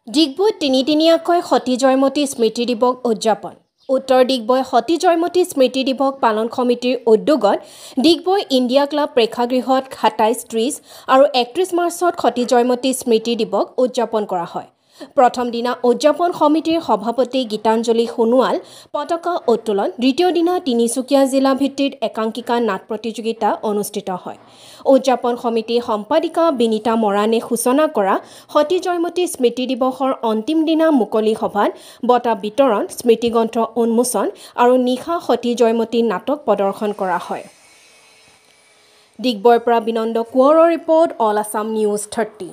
ডিগবৈত তিনিদিনীয়াকৈ সতী জয়মতী স্মৃতি দিৱস উদযাপন। উত্তৰ ডিগবৈ সতী জয়মতী স্মৃতি দিৱস পালন সমিতিৰ উদ্যোগত ডিগবৈ ইণ্ডিয়া ক্লাব প্ৰেক্ষাগৃহত ২৭, ৩০ আৰু ৩১ মাৰ্চত সতী জয়মতী স্মৃতি দিৱস উদযাপন কৰা হয়। প্ৰথম দিনা উদযাপন সমিতিৰ সভাপতি গীতাঞ্জলি সোণোৱাল পতাকা উত্তোলন, দ্বিতীয় দিনা তিনিচুকীয়া জিলা ভিত্তিত একাংকিকা নাট প্ৰতিযোগিতা অনুষ্ঠিত হয়। উদযাপন সমিতিৰ সম্পাদিকা বিনীতা মৰাণে সূচনা কৰা সতী জয়মতী স্মৃতি দিৱসৰ অন্তিম দিনা মুকলি সভাত বঁটা বিতৰণ, স্মৃতিগ্ৰন্থ উন্মোচন আৰু নিশা সতী জয়মতী নাটক প্ৰদৰ্শন কৰা হয়। ডিগবৈৰ পৰা বিনন্দ কোঁৱৰৰ ৰিপৰ্ট, অল আছাম নিউজ 30।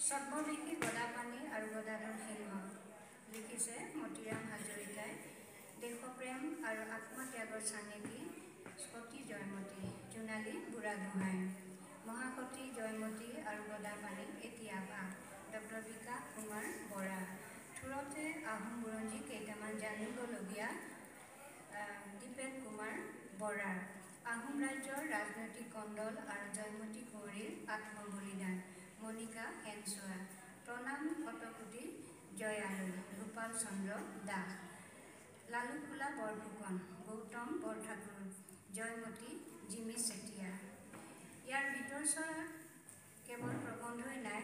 ছদ্মবেশী গদাপাণি আৰু গদাধৰ সিংহ লিখিছে মতিৰাম হাজৰিকাই। দেশপ্ৰেম আৰু আত্মত্যাগৰ চানেকি সতী জয়মতী জোনালী বুঢ়াগোহাঁই। মহাসতী জয়মতী আৰু গদাপাণি এতিয়া বা ডক্টৰ বিকাশ কুমাৰ বৰা। থোৰতে আহোম বুৰঞ্জী কেইটামান জানিবলগীয়া দীপেন কুমাৰ বৰাৰ আহোম ৰাজ্যৰ ৰাজনৈতিক কণ্ডল আৰু জয়মতী কুঁৱৰীৰ আত্মবলিদান। মণিকা হেনচোৱা। প্ৰণাম শতকোটি জয়ালু। গোপাল চন্দ্ৰ দাস। লালুকোলা বৰফুকন। গৌতম বৰঠাকুৰ। জয়মতী জিমি চেতিয়া। ইয়াৰ ভিতৰচৰা কেৱল প্ৰবন্ধই নাই।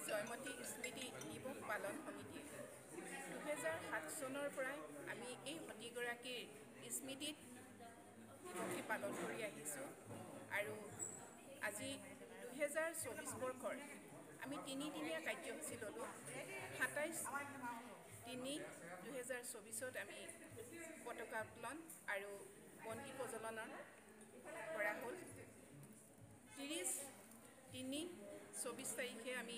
জয়মতী স্মৃতি দিৱস পালন সমিতিয়ে 2007 চনৰ পৰাই আমি এই সতীগৰাকীৰ স্মৃতিত দিৱসী পালন কৰি আহিছোঁ আৰু আজি 2024 বৰ্ষৰ আমি তিনিদিনীয়া কাৰ্যসূচী ল'লোঁ। 27/3/2024 আমি পতাকা উত্তোলন আৰু বন্তি প্ৰজ্বলন কৰা হ'ল। 30/3/24 তাৰিখে আমি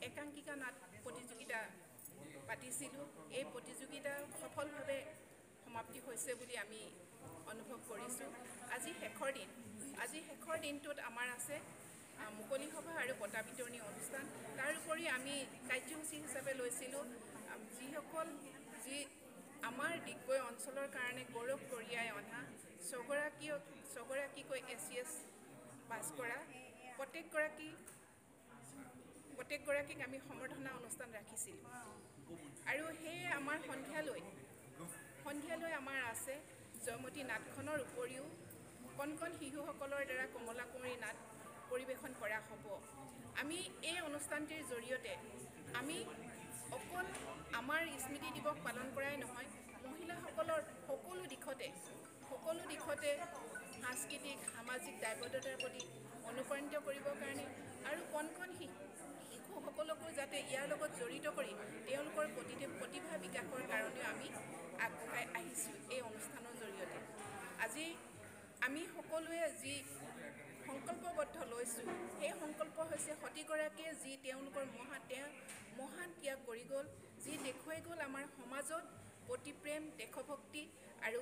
একাংকিকা নাট প্ৰতিযোগিতা পাতিছিলোঁ। এই প্ৰতিযোগিতা সফলভাৱে সমাপ্তি হৈছে বুলি আমি অনুভৱ কৰিছোঁ। আজি শেষৰ দিন। আজি শেষৰ দিনটোত আমাৰ আছে মুকলি সভা আৰু বঁটা বিতৰণী অনুষ্ঠান। তাৰোপৰি আমি কাৰ্যসূচী হিচাপে লৈছিলোঁ যি আমাৰ ডিগবৈ অঞ্চলৰ কাৰণে গৌৰৱ কঢ়িয়াই অনা ছগৰাকীকৈ SCS পাছ কৰা প্ৰত্যেকগৰাকীক আমি সম্বৰ্ধনা অনুষ্ঠান ৰাখিছিলোঁ। আৰু সেয়ে আমাৰ সন্ধিয়ালৈ আমাৰ আছে জয়মতী নাটখনৰ উপৰিও কণ শিশুসকলৰ দ্বাৰা কমলা কুঁৱৰী নাট পৰিৱেশন কৰা হ'ব। আমি এই অনুষ্ঠানটিৰ জৰিয়তে আমি অকল আমাৰ স্মৃতি দিৱস পালন কৰাই নহয়, মহিলাসকলৰ সকলো দিশতে সাংস্কৃতিক সামাজিক দায়বদ্ধতাৰ প্ৰতি অনুপ্ৰাণিত কৰিবৰ কাৰণে আৰু কণ শিশুসকলকো যাতে ইয়াৰ লগত জড়িত কৰি তেওঁলোকৰ প্ৰতিভা বিকাশৰ কাৰণে আহিছোঁ এই অনুষ্ঠানৰ জৰিয়তে। আজি আমি সকলোৱে যি সংকল্পবদ্ধ লৈছোঁ, সেই সংকল্প হৈছে সতীগৰাকীয়ে যি তেওঁলোকৰ মহান ত্যাগ কৰি গ'ল, যি দেখুৱাই গ'ল আমাৰ সমাজত প্ৰতিপ্ৰেম, দেশভক্তি আৰু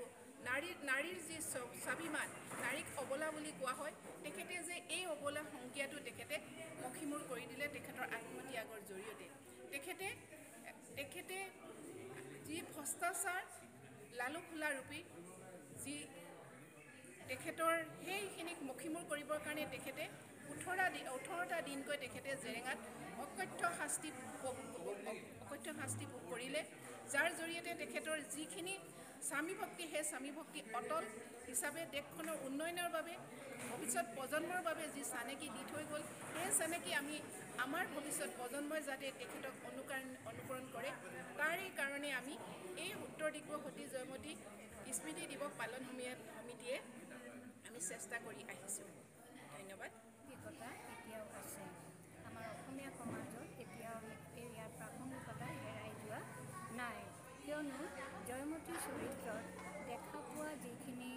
নাৰীৰ যি স্বাভিমান, নাৰীক অবলা বুলি কোৱা হয়, তেখেতে যে এই অবলা সংজ্ঞাটো তেখেতে মষিমূৰ কৰি দিলে তেখেতৰ আত্মত্যাগৰ জৰিয়তে। তেখেতে যি ভ্ৰষ্টাচাৰ লালুফুলা ৰূপী যি তেখেতৰ সেইখিনিক মষিমূৰ কৰিবৰ কাৰণে তেখেতে 18টা দিনকৈ তেখেতে জেৰেঙাত অকথ্য শাস্তি ভোগ কৰিলে, যাৰ জৰিয়তে তেখেতৰ যিখিনি স্বামী ভক্তি, সেই স্বামী ভক্তি অটল হিচাপে দেশখনৰ উন্নয়নৰ বাবে, ভৱিষ্যত প্ৰজন্মৰ বাবে যি চানেকি দি থৈ গ'ল, সেই চানেকি আমাৰ ভৱিষ্যত প্ৰজন্মই যাতে তেখেতক অনুকৰণ কৰে, তাৰে কাৰণে আমি এই উত্তৰ ডিগবৈ সতী জয়মতী স্মৃতি দিৱস পালন সমিতিয়ে আমি চেষ্টা কৰি আহিছোঁ। ধন্যবাদ। কথা এতিয়াও আছে আমাৰ অসমীয়া সমাজত, এতিয়াও ইয়াৰ প্ৰাসংগিকতা হেৰাই যোৱা নাই, কিয়নো জয়মতীৰ চৰিত্ৰত দেখা পোৱা যিখিনি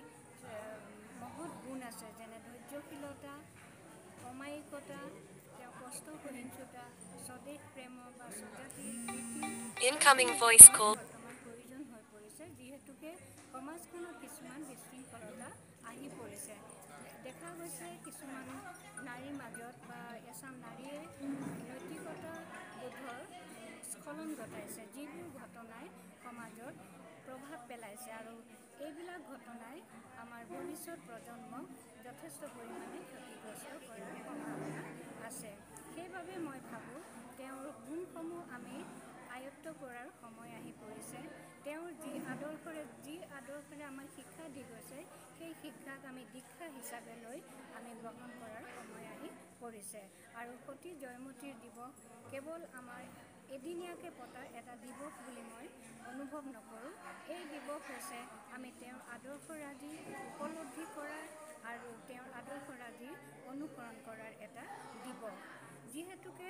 মহৎ গুণ আছে, যেনে ধৈৰ্যশীলতা, অমায়িকতা, তেওঁ কষ্ট সহিষ্ণুতা, স্বদেশ প্ৰেম বা স্বজাতিৰ বৰ্তমান প্ৰয়োজন হৈ পৰিছে, যিহেতুকে সমাজখনত কিছুমান বিশৃংখলতা আহি পৰিছে। দেখা গৈছে কিছুমান নাৰীৰ মাজত বা এচাম নাৰীয়ে নৈতিকতা বোধৰ স্খলন ঘটাইছে, যিবোৰ ঘটনাই সমাজত প্ৰভাৱ পেলাইছে, আৰু এইবিলাক ঘটনাই আমাৰ ভৱিষ্যত প্ৰজন্মক যথেষ্ট পৰিমাণে ক্ষতিগ্ৰস্ত কৰাৰ সম্ভাৱনা আছে। সেইবাবে মই ভাবোঁ তেওঁৰ গুণসমূহ আমি আয়ত্ব কৰাৰ সময় আহি পৰিছে। তেওঁৰ যি আদৰ্শৰে আমাক শিক্ষা দি গৈছে, সেই শিক্ষাক আমি দীক্ষা হিচাপে লৈ আমি গ্ৰহণ কৰাৰ সময় আহি পৰিছে। আৰু সতী জয়মতীৰ দিৱস কেৱল আমাৰ এদিনীয়াকৈ পতা এটা দিৱস বুলি মই অনুভৱ নকৰোঁ। এই দিৱস হৈছে আমি তেওঁৰ আদৰ্শৰাজি উপলব্ধি কৰাৰ আৰু তেওঁৰ আদৰ্শৰাজি অনুসৰণ কৰাৰ এটা দিৱস। যিহেতুকে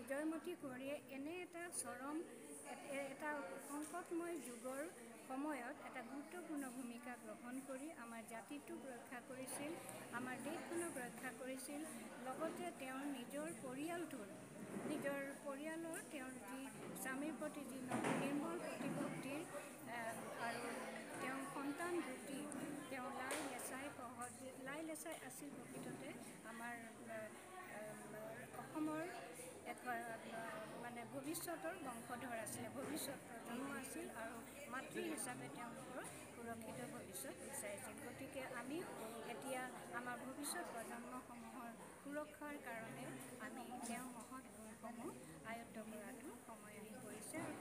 জয়মতী কুঁৱৰীয়ে এনে এটা এটা সংকটময় যুগৰ সময়ত এটা গুৰুত্বপূৰ্ণ ভূমিকা গ্ৰহণ কৰি আমাৰ জাতিটোক ৰক্ষা কৰিছিল, আমাৰ দেশখনক ৰক্ষা কৰিছিল, লগতে তেওঁৰ নিজৰ পৰিয়ালৰ তেওঁৰ যি স্বামীৰ প্ৰতি যি নিৰ্মল প্ৰতিপত্তিৰ আৰু তেওঁ সন্তান দুটি তেওঁ লাই লেচাই আছিল। প্ৰকৃততে আমাৰ অসমৰ ভৱিষ্যতৰ বংশধৰ আছিলে, ভৱিষ্যত প্ৰজন্ম আছিল, আৰু মাতৃ হিচাপে তেওঁলোকৰ সুৰক্ষিত ভৱিষ্যত বিচাৰিছিল। গতিকে আমি এতিয়া আমাৰ ভৱিষ্যত প্ৰজন্মসমূহৰ সুৰক্ষাৰ কাৰণে আমি তেওঁৰ মহৎ গুণসমূহ আয়ত্ব কৰাটো সময় আহি পৰিছে, আৰু